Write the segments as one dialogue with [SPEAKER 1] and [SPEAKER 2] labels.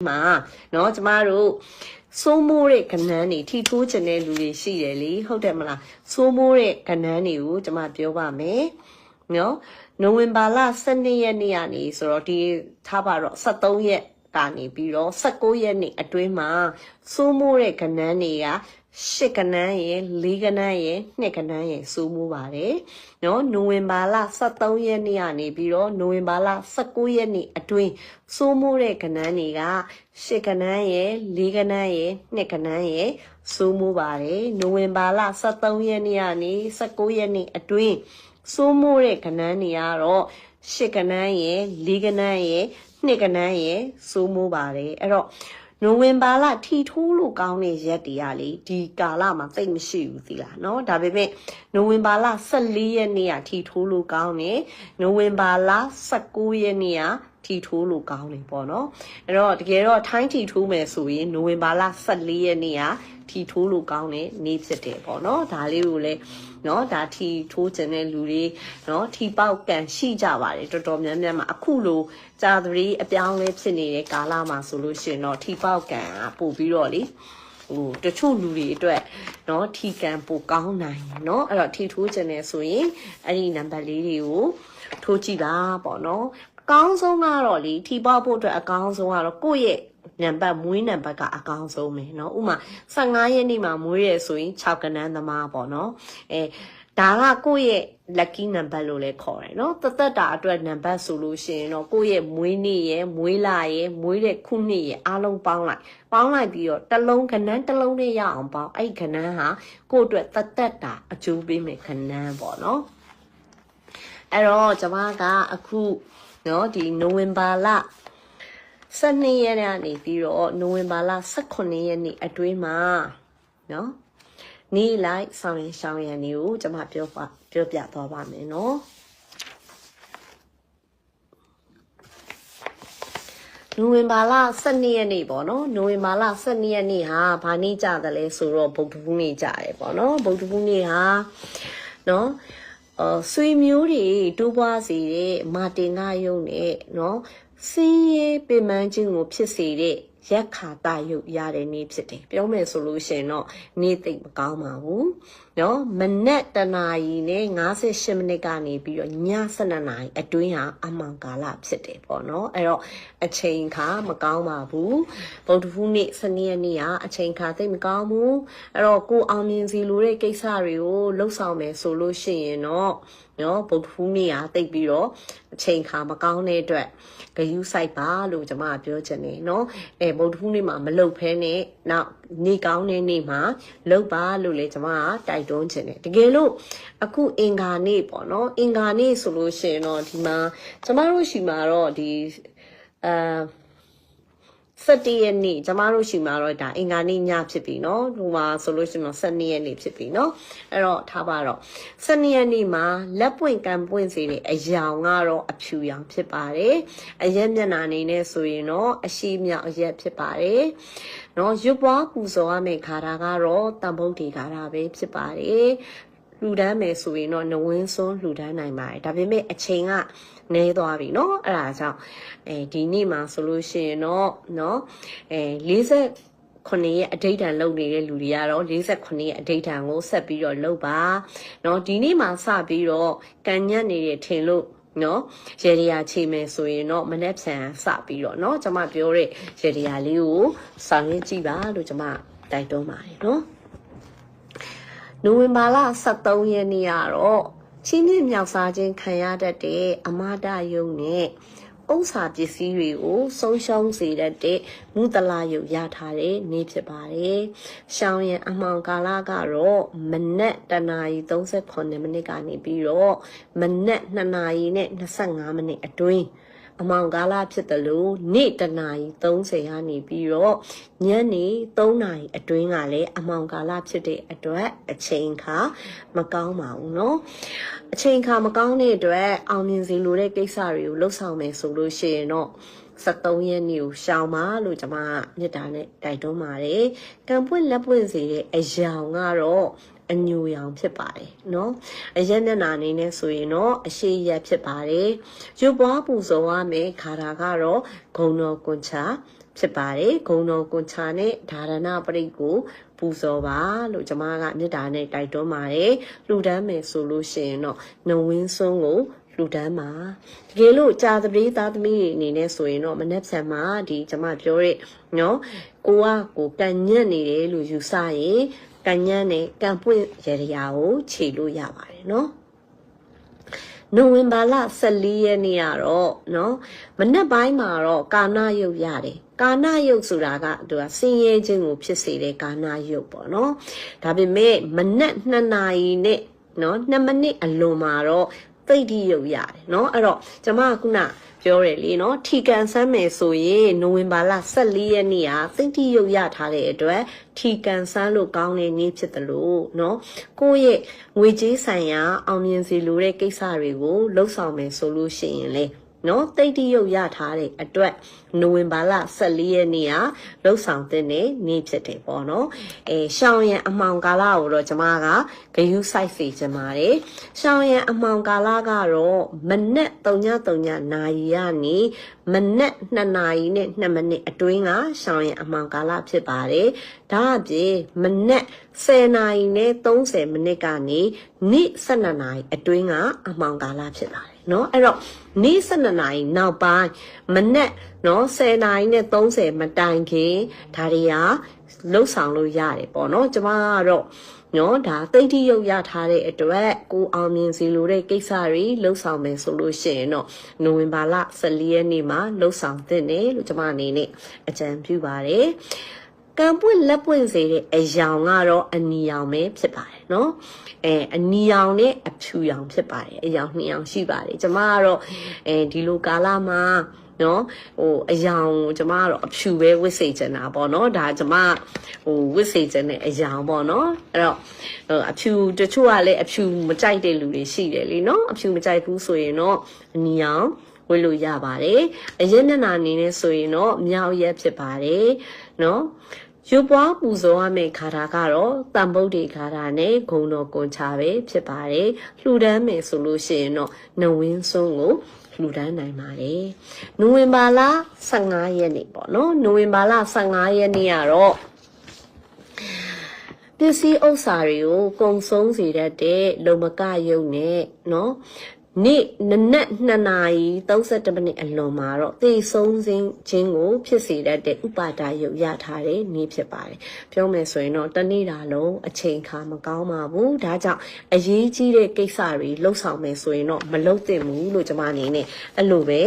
[SPEAKER 1] 嘛，然后怎么如苏木的可能你提出真的路的事的哩，好点么啦？苏木的可能你有怎么表白没？喏，农民把那生的嘢你啊，你说的他把罗十多嘢，但你比如19嘢你啊对嘛？苏木的可能你啊。10ကနန်းရဲ့4ကနန်းရဲ့2ကနန်းရဲ့စိုးမိုးပါတယ်နော်နိုဝင်ဘာလ23ရက်နေ့ကနေပြီးတော့နိုဝင်ဘာလ19ရက်နေ့အတွင်းစိုးမိုးတဲ့ကနန်းတွေက10ကနန်းရဲ့4ကနန်းရဲ့2ကနန်းရဲ့စိုးမိုးပါတယ်နိုဝင်ဘာလ23ရက်နေ့ကနေ19ရက်နေ့အတွင်းစိုးမိုးတဲ့ကနန်းတွေကတော့10ကနန်းရဲ့4ကနန်းရဲ့2ကနန်းရဲ့စိုးမိုးပါတယ်အဲ့တော့နိုဝင်ဘာလထီထိုးလို့ကောင်းတဲ့ရက်တရားလေဒီကာလမှာသိမရှိဘူးသီလားเนาะဒါပေမဲ့နိုဝင်ဘာလ14ရက်နေ့ကထီထိုးလို့ကောင်းတယ်နိုဝင်ဘာလ19ရက်နေ့ကထီထိုးလို့ကောင်းတယ်ပေါ့เนาะအဲ့တော့တကယ်တော့ထိုင်းထီထိုးမယ်ဆိုရင်နိုဝင်ဘာလ14ရက်နေ့ကထီထိုးလို့ကောင်းတယ်နေ့ဖြစ်တယ်ပေါ့เนาะဒါလေးကိုလည်းเนาะဒါထီထိုးခြင်းတဲ့လူတွေเนาะထီပေါက်ကန်ရှိကြပါတယ်တော်တော်များများမှာအခုလိုကြာသတိအပြောင်းလဲဖြစ်နေတဲ့ကာလမှာဆိုလို့ရှိရင်တော့ထီပေါက်ကန်ကပို့ပြီးတော့လေတချို့လူတွေအတွက်เนาะထီကန်ပို့ကောင်းနိုင်เนาะအဲ့တော့ထီထိုးခြင်းနဲ့ဆိုရင်အဲ့ဒီနံပါတ်လေးတွေကိုထိုးကြည့်ပါပေါ့เนาะအကောင်းဆုံးကတော့လေထီပေါက်ဖို့အတွက်အကောင်းဆုံးကတော့ကိုယ့်ရဲ့နံပါတ်မွေးနံပါတ်ကအကောင်းဆုံးပဲเนาะဥမာ15ရက်နေ့မှာမွေးရဆိုရင်6ကနန်းသမားပေါ့เนาะဒါကကိုယ့်ရဲ့ lucky number လို့လည်းခေါ်တယ်เนาะသက်တာအတွက်နံပါတ်ဆိုလို့ရှိရင်တော့ကိုယ့်ရဲ့မွေးနေ့ရယ်မွေးလရယ်မွေးတဲ့ခုနှစ်ရယ်အားလုံးပေါင်းလိုက်ပြီးတော့တစ်လုံးကနန်းတစ်လုံးနဲ့ရအောင်ပေါင်းအဲ့ကနန်းဟာကိုယ့်အတွက်သက်တာအကျိုးပေးမယ်ကနန်းပေါ့เนาะအဲ့တော့ကျွန်မကအခုเนาะဒီနိုဝင်ဘာလ12ရက်နေ့ပြီးတော့နိုဝင်ဘာလ18ရက်နေ့အတွင်းမှာเนาะနေ့လိုက်ဆောင်ရင်ရှောင်းရံနေကိုကျွန်မပြောပြသွားပါမယ်เนาะနိုဝင်ဘာလ12ရက်နေ့ပေါ့နော်နိုဝင်ဘာလ12ရက်နေ့ဟာဘာနေ့ကြတယ်လဲဆိုတော့ဗုဒ္ဓဘုနေ့ကြတယ်ပေါ့နော်ဗုဒ္ဓဘုနေ့ဟာနော်ဆွေမျိုးတွေတိုးပွားစေတဲ့မာတင်ကယုံနဲ့နော်စင်းရဲပင်ပန်းခြင်းကိုဖြစ်စေတဲ့ရက်ခါတာရုပ်ရတဲ့နေ့ဖြစ်တယ်ပြောမယ်ဆိုလို့ရှိရင်တော့နေ့သိပ်မကောင်းပါဘူးเนาะမနက်တနာရီနဲ့58မိနစ်ကနေပြီးတော့ည7နာရီအတွင်းဟာအမှန်ကာလဖြစ်တယ်ပေါ့เนาะအဲ့တော့အချိန်ခါမကောင်းပါဘူးဗုဒ္ဓဟူးနေ့စနေနေ့ကအချိန်ခါသိပ်မကောင်းဘူးအဲ့တော့ကိုအောင်မြင်စီလိုတဲ့ကိစ္စတွေကိုလှုပ်ဆောင်မယ်ဆိုလို့ရှိရင်တော့နော်ဗုဒ္ဓဟူးနေ့ဟာတိတ်ပြီးတော့အချိန်ခါမကောင်းတဲ့အတွက်ဂယုစိုက်ပါလို့ကျွန်မပြောချင်တယ်နော်ဗုဒ္ဓဟူးနေ့မှာမလှုပ်ဖဲနဲ့နောက်နေ့ကောင်းတဲ့နေ့မှာလှုပ်ပါလို့လေကျွန်မတိုက်တွန်းချင်တယ်တကယ်လို့အခုအင်္ဂါနေ့ပေါ့နော်အင်္ဂါနေ့ဆိုလို့ရှိရင်တော့ဒီမှာကျွန်မတို့ရှိမှာတော့ဒီ17ရက်နေ့ကျမတို့ရှိမှာတော့ဒါအင်္ဂါနေ့ညဖြစ်ပြီเนาะဟိုမှာဆိုလို့ရှိရင်တော့12ရက်နေ့ဖြစ်ပြီเนาะအဲ့တော့ထားပါတော့12ရက်နေ့မှာလက်ပွင့်ကံပွင့်စေတဲ့အယောင်ကတော့အဖြူရောင်ဖြစ်ပါတယ်အရက်မျက်နှာနေနဲ့ဆိုရင်တော့အရှိမြောက်အရက်ဖြစ်ပါတယ်เนาะရွပွားပူဇော်ရမယ့်ခါတာကတော့တန်ဖို့ဒီခါတာပဲဖြစ်ပါတယ်လှူဒန်းမယ်ဆိုရင်တော့နဝင်းစွန်းလှူဒန်းနိုင်ပါတယ်ဒါပေမဲ့အချိန်ကနေသွားပြီเนาะအဲ့ဒါကြောင့်ဒီနေ့မှာဆိုလို့ရှိရင်တော့เนาะ49ရဲ့အဋိဌာန်လုပ်နေတဲ့လူတွေကတော့49ရဲ့အဋိဌာန်ကိုဆက်ပြီးတော့လုပ်ပါเนาะဒီနေ့မှာစပြီးတော့ကန်ညက်နေတယ်ထင်လို့เนาะရေဒီယာချိန်မယ်ဆိုရင်တော့မနေ့ဖြန်စပြီးတော့เนาะကျွန်မပြောတဲ့ရေဒီယာလေးကိုဆောင်ရကြည့်ပါလို့ကျွန်မတိုက်တွန်းပါတယ်เนาะနိုဝင်ဘာလ23ရက်နေ့ကတော့ချင်းမြင့်မြောက်စားခြင်းခံရတတ်တဲ့အမာဒယုံနဲ့ဥစ္စာပစ္စည်းတွေကိုဆုံးရှုံးစေတတ်တဲ့မုတလာယုံရထားတဲ့နေ့ဖြစ်ပါတယ်။ရှောင်းရင်အမှောင်ကာလကတော့မနက်တနာရီ38မိနစ်ကနေပြီးတော့မနက်2နာရီနဲ့25မိနစ်အတွင်းအမောင်ကာလဖြစ်တယ်လို့နေ့တနာရီ30ကနေပြီးတော့ညနေ3နာရီအတွင်းကလည်းအမောင်ကာလဖြစ်တဲ့အတွက်အချိန်ခါမကောင်းပါဘူးเนาะအချိန်ခါမကောင်းတဲ့အတွက်အောင်မြင်စေလိုတဲ့ကိစ္စတွေကိုလှုပ်ဆောင်မယ်ဆိုလို့ရှိရင်တော့73ရက်နေ့ကိုရှောင်းပါလို့ကျွန်မမြစ်တာနဲ့တိုက်တွန်းပါတယ်ကံပွင့်လက်ပွင့်စေတဲ့အယောင်ကတော့အညူရောင်ဖြစ်ပါတယ်เนาะအရက်မျက်နှာနေနဲ့ဆိုရင်တော့အရှိရက်ဖြစ်ပါတယ်ရုပ်ပွားပူဇော်ရမယ်ခါတာကတော့ဂုံတော်ကွန်ချာ ဖြစ်ပါတယ်ဂုံတော်ကွန်ချာနဲ့ဒါရဏပရိတ်ကိုပူဇော်ပါလို့ကျွန်မကမေတ္တာနဲ့တိုက်တွန်းပါတယ်လှူဒန်းမယ်ဆိုလို့ရှိရင်တော့နဝင်းစွန်းကိုလှူဒန်းပါတကယ်လို့ကြာသပတေးသားသမီးတွေအနေနဲ့ဆိုရင်တော့မနေ့ဆက်မှာဒီကျွန်မပြောတဲ့နော်ကိုကန်ညက်နေတယ်လို့ယူဆရင်ကန်ညက်နဲ့ကန်ပွင့်ရရာကိုခြေလို့ရပါတယ်နော်နိုဝင်ဘာလ14ရက်နေ့ကတော့နော်မနက်ပိုင်းမှာတော့ကာနာယုတ်ရတယ်ကာနာယုတ်ဆိုတာကသူကဆင်းရဲခြင်းကိုဖြစ်စေတဲ့ကာနာယုတ်ပေါ့နော်ဒါပေမဲ့မနက်2နာရီနဲ့နော်2မိနစ်အလွန်မှာတော့သိတိယုတ်ရတယ်နော်အဲ့တော့ကျွန်မခုနပြောတယ်လေနော်ထီကန်ဆန်းမယ်ဆိုရင်နိုဝင်ဘာလ14ရက်နေ့ဟာသိတိယုတ်ရထားတဲ့အတွက်ထီကန်ဆန်းလို့ကောင်းတဲ့နေ့ဖြစ်တယ်လို့နော်ကိုယ့်ရဲ့ငွေကြေးဆိုင်ရာအောင်မြင်စေလိုတဲ့ကိစ္စတွေကိုလှုပ်ဆောင်မယ်ဆိုလို့ရှိရင်လေနော်သိတိယုတ်ရထားတဲ့အတွက်နိုဝင်ဘာလ14ရက်နေ့ဟာလှုပ်ဆောင်တဲ့နေ့ဖြစ်တယ်ပေါ့နော်ရှောင်းရံအမှောင်ကာလကိုတော့ကျွန်မကဂယုစိုက်စီချင်ပါတယ်ရှောင်းရံအမှောင်ကာလကတော့မနက်3:30နာရီကနေမနက်2နာရီနဲ့2မိနစ်အတွင်းကရှောင်းရံအမှောင်ကာလဖြစ်ပါတယ်ဒါအပြင်မနက်10နာရီနဲ့30မိနစ်ကနေနေ့12နာရီအတွင်းကအမှောင်ကာလဖြစ်ပါတယ်နော်အဲ့တော့နေ့12နာရီနောက်ပိုင်းမနက်နော်10နာရီနဲ့30မတိုင်ခင်ဒါတွေကလှုပ်ဆောင်လို့ရတယ်ပေါ့နော်ကျမကတော့နော်ဒါသိတိယုတ်ရထားတဲ့အတွက်ကိုအောင်မြင်စီလိုတဲ့ကိစ္စတွေလှုပ်ဆောင်မယ်ဆိုလို့ရှိရင်တော့နိုဝင်ဘာလ14ရက်နေ့မှာလှုပ်ဆောင်သင့်တယ်လို့ကျမအနေနဲ့အကြံပြုပါတယ်ကံပွင့်လက်ပွင့်စေတဲ့အယောင်ကတော့အနီရောင်ပဲဖြစ်ပါတယ်နော်အနီရောင်နဲ့အဖြူရောင်ဖြစ်ပါတယ်အယောင်2ရောင်ရှိပါတယ်ကျမကတော့ဒီလိုကာလမှာနော်အယောင်ကျမကတော့အဖြူပဲဝစ်စေချင်တာပေါ့နော်ဒါကျမဝစ်စေချင်တဲ့အယောင်ပေါ့နော်အဲ့တော့အဖြူတချို့ကလည်းအဖြူမကြိုက်တဲ့လူတွေရှိတယ်လीနော်အဖြူမကြိုက်ဘူးဆိုရင်တော့အနီရောင်ဝစ်လို့ရပါတယ်အရင်နှစ်နာအနေနဲ့ဆိုရင်တော့မြောက်ရက်ဖြစ်ပါတယ်နော်ရုပ်ပွားပူဇော်ရမယ့်ခါတာကတော့တန်ဗုဒ္ဓေခါတာနဲ့ဂုံတော်ကွန်ချပဲဖြစ်ပါတယ်လှူဒန်းမယ်ဆိုလို့ရှိရင်တော့နဝင်းစွန်းကိုလှူဒန်းနိုင်ပါတယ်နိုဝင်ဘာလ15ရက်နေ့ပေါ့နော်နိုဝင်ဘာလ15ရက်နေ့ကတော့ပစ္စည်းဥစ္စာတွေကိုကုံဆုံးစေတတ်တဲ့လုံမကယုတ်နဲ့နော်နေ့နနက်2နာရီ32မိနစ်အလွန်မှာတော့သေဆုံးခြင်းကိုဖြစ်စေတတ်တဲ့ဥပါဒယုတ်ရထားတဲ့နေ့ဖြစ်ပါတယ်ပြောမယ်ဆိုရင်တော့တနေ့တာလုံးအချိန်ခါမကောင်းပါဘူးဒါကြောင့်အရေးကြီးတဲ့ကိစ္စတွေလှုပ်ဆောင်မယ်ဆိုရင်တော့မလုပ်သင့်ဘူးလို့ကျွန်မအနေနဲ့အဲ့လိုပဲ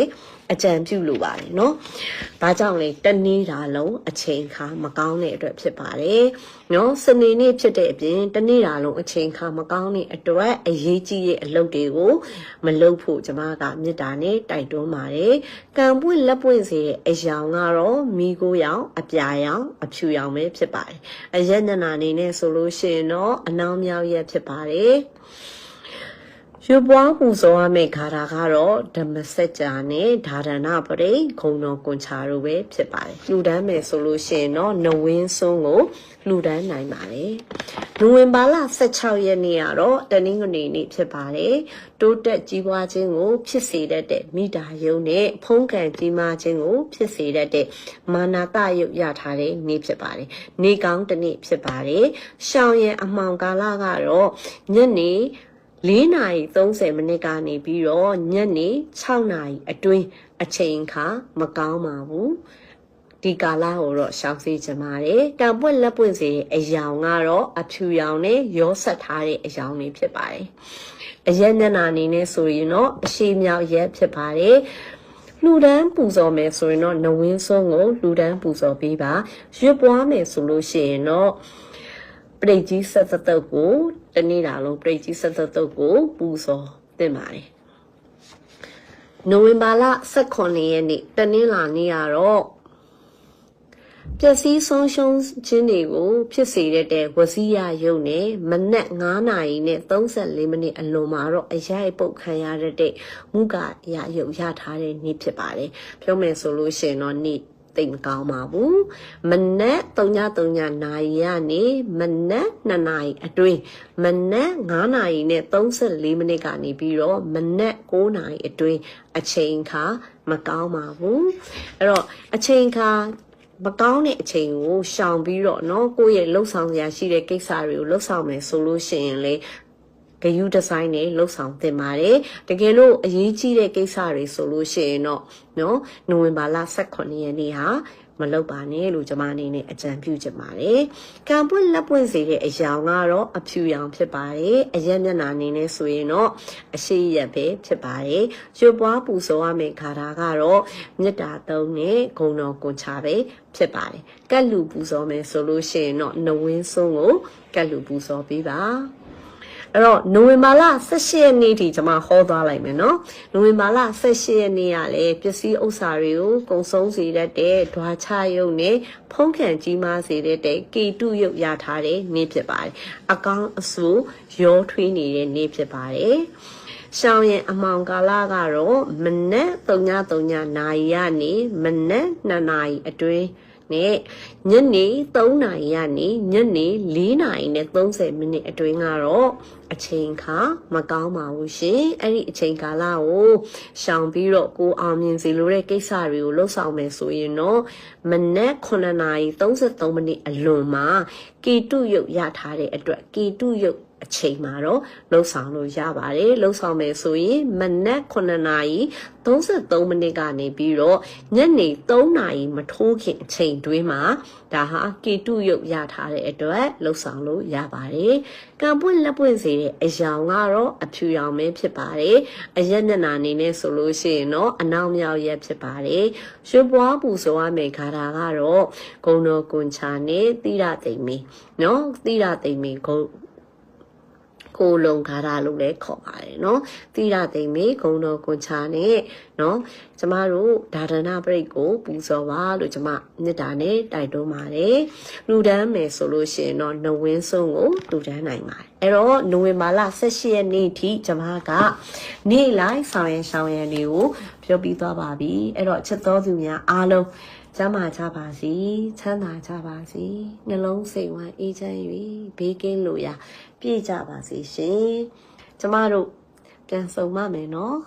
[SPEAKER 1] အကြံပြုလိုပါတယ်เนาะဒါကြောင့်လေတနေ့တာလုံးအချိန်ခါမကောင်းတဲ့အတွက်ဖြစ်ပါတယ်เนาะစနေနေ့ဖြစ်တဲ့အပြင်တနေ့တာလုံးအချိန်ခါမကောင်းတဲ့အတွက်အရေးကြီးတဲ့အလုပ်တွေကိုမလုပ်ဖို့ကျွန်မကမေတ္တာနဲ့တိုက်တွန်းပါတယ်ကံပွင့်လက်ပွင့်စေတဲ့အယောင်ကတော့မိကိုရောင်အပြာရောင်အဖြူရောင်ပဲဖြစ်ပါတယ်အရက်နနာနေနဲ့ဆိုလို့ရှိရင်တော့အနောင်မြောက်ရက်ဖြစ်ပါတယ်ရုပ်ပွားပူဇော်ရမယ့်ခါတာကတော့ဓမ္မစကြာနဲ့ဒါရဏပရိဂုံတော်ကွန်ချာတို့ပဲဖြစ်ပါတယ်လှူဒန်းမယ်ဆိုလို့ရှိရင်တော့နဝင်းစွန်းကိုလှူဒန်းနိုင်ပါတယ်နိုဝင်ဘာလ16ရက်နေ့ကတော့တနင်္ဂနွေနေ့ဖြစ်ပါတယ်တိုးတက်ကြီးပွားခြင်းကိုဖြစ်စေတတ်တဲ့မိတာယုံနဲ့ဖုံးကန်ကြီးမားခြင်းကိုဖြစ်စေတတ်တဲ့မာနာတယုတ်ရထားတဲ့နေ့ဖြစ်ပါတယ်နေကောင်းတစ်နေ့ဖြစ်ပါတယ်ရှောင်းရံအမှောင်ကာလကတော့ညနေ4နာရီ30မိနစ်ကနေပြီးတော့ညနေ6နာရီအတွင်းအချိန်ခါမကောင်းပါဘူးဒီကာလကိုတော့ရှောင်စေချင်ပါတယ်ကံပွင့်လက်ပွင့်စေတဲ့အယောင်ကတော့အဖြူရောင်နဲ့ရောဆက်ထားတဲ့အယောင်တွေဖြစ်ပါတယ်အရက်ညနာအနေနဲ့ဆိုရင်တော့အရှိမြောက်ရက်ဖြစ်ပါတယ်လှူဒန်းပူဇော်မယ်ဆိုရင်တော့နဝင်းစွန်းကိုလှူဒန်းပူဇော်ပေးပါရွတ်ပွားမယ်ဆိုလို့ရှိရင်တော့ပရိတ်ကြီးဆက်သက်တုတ်ကိုတနေ့တာလုံးပရိတ်ကြီးဆက်သက်တုတ်ကိုပူဇော်သင့်ပါတယ်နိုဝင်ဘာလ18ရက်နေ့တနင်္လာနေ့ကတော့ပျက်စီးဆုံးရှုံးခြင်းတွေကိုဖြစ်စေတဲ့ဝစီရယုတ်နဲ့မနက်9နာရီနဲ့34မိနစ်အလွန်မှာတော့အရိုက်ပုတ်ခံရတဲ့မုကရယုတ်ရထားတဲ့နေ့ဖြစ်ပါတယ်ပြောမယ်ဆိုလို့ရှိရင်တော့နေ့တိတ်မကောင်းပါဘူးမနက်3:30နာရီကနေမနက်2နာရီအတွင်းမနက်9နာရီနဲ့34မိနစ်ကနေပြီးတော့မနက်9နာရီအတွင်းအချိန်ခါမကောင်းပါဘူးအဲ့တော့အချိန်ခါ မကောင်းတဲ့အချိန်ကိုရှောင်ပြီးတော့เนาะကိုယ့်ရဲ့လှုပ်ဆောင်စရာရှိတဲ့ကိစ္စတွေကိုလှုပ်ဆောင်မယ်ဆိုလို့ရှိရင်လေဂယူဒီဇိုင်းနဲ့လှုပ်ဆောင်တင်ပါတယ်တကယ်လို့အရေးကြီးတဲ့ကိစ္စတွေဆိုလို့ရှိရင်တော့เนาะနိုဝင်ဘာလ18ရက်နေ့ဟာမလုပ်ပါနဲ့လို့ကျွန်မအနေနဲ့အကြံပြုချင်ပါတယ်။ကံပွင့်လက်ပွင့်စေတဲ့အရာကတော့အဖြူရောင်ဖြစ်ပါတယ်။အရက်မျက်နှာအနေနဲ့ဆိုရင်တော့အရှိရက်ပဲဖြစ်ပါတယ်။ရွှေပွားပူဇော်ရမယ့်ခါတာကတော့မေတ္တာသုံးနဲ့ဂုဏ်တော်ကွန်ချပဲဖြစ်ပါတယ်။ကတ်လူပူဇော်မယ်ဆိုလို့ရှိရင်တော့နဝင်းဆုံးကိုကတ်လူပူဇော်ပေးပါ။အဲ့တော့နိုဝင်ဘာလ18ရက်နေ့ထိကျွန်မဟောသွားလိုက်မယ်နော်နိုဝင်ဘာလ18ရက်နေ့ကလည်းပစ္စည်းဥစ္စာတွေကိုကုန်ဆုံးစေတတ်တဲ့ဓွာချရုပ်နဲ့ဖုံးခံကြီးမားစေတတ်တဲ့ကေတုရုပ်ရထားတဲ့နေ့ဖြစ်ပါတယ်အကောင်းအဆိုးရောထွေးနေတဲ့နေ့ဖြစ်ပါတယ်ရှောင်းရင်အမောင်ကာလကတော့မနက်3:30နာရီကနေမနက်2နာရီအတွင်းနဲ့ညနေ3နာရီကနေညနေ4နာရီနဲ့30မိနစ်အတွင်းကတော့အချိန်ခါမကောင်းပါဘူးရှင်အဲ့ဒီအချိန်ကာလကိုရှောင်ပြီးတော့ကိုအောင်မြင်စီလိုတဲ့ကိစ္စတွေကိုလှုပ်ဆောင်မယ်ဆိုရင်တော့မနက်9နာရီ33မိနစ်အလွန်မှာကေတုရုပ်ရထားတဲ့အတွက်ကေတုရုပ်အချိန်မှာတော့လှုပ်ဆောင်လို့ရပါတယ်လှုပ်ဆောင်မယ်ဆိုရင်မနက်9နာရီ33မိနစ်ကနေပြီးတော့ညနေ3နာရီမထိုးခင်အချိန်တွင်းမှာဒါဟာကေတုရုပ်ရထားတဲ့အတွက်လှုပ်ဆောင်လို့ရပါတယ်ကံပွင့်လက်ပွင့်စေတဲ့အယောင်ကတော့အဖြူရောင်ပဲဖြစ်ပါတယ်အရက်မျက်နှာအနေနဲ့ဆိုလို့ရှိရင်တော့အနောက်မြောက်ရက်ဖြစ်ပါတယ်ရွှေပွားပူဇော်ရမယ့်ခါတာကတော့ဂုဏ်တော်ကွန်ချာနဲ့သီရသိမ့်မီနော်သီရသိမ့်မီကိုလုံခါတာလို့လည်းခေါ်ပါတယ်เนาะသီရသိမ့်မေဂုံတော်ကွန်ချာနဲ့เนาะကျမတို့ဒါဒနာပရိတ်ကိုပူဇော်ပါလို့ကျမမေတ္တာနဲ့တိုက်တွန်းပါတယ်လူဒန်းမယ်ဆိုလို့ရှိရင်တော့နဝင်းဆုံးကိုလူဒန်းနိုင်ပါတယ်အဲ့တော့နိုဝင်ဘာလ18ရက်နေ့ထိကျမကနေ့လိုက်ဆောင်ရန်တွေကိုပြောပြီးသွားပါပြီအဲ့တော့ချက်တော်သူများအားလုံးကျမ်းမာကြပါစေချမ်းသာကြပါစေနှလုံးစိတ်ဝမ်းအေးချမ်း၍ဘေးကင်းလို့ရပြည့်ကြပါစေရှင်ကျမတို့ပြန်ဆုံမှမယ်နော်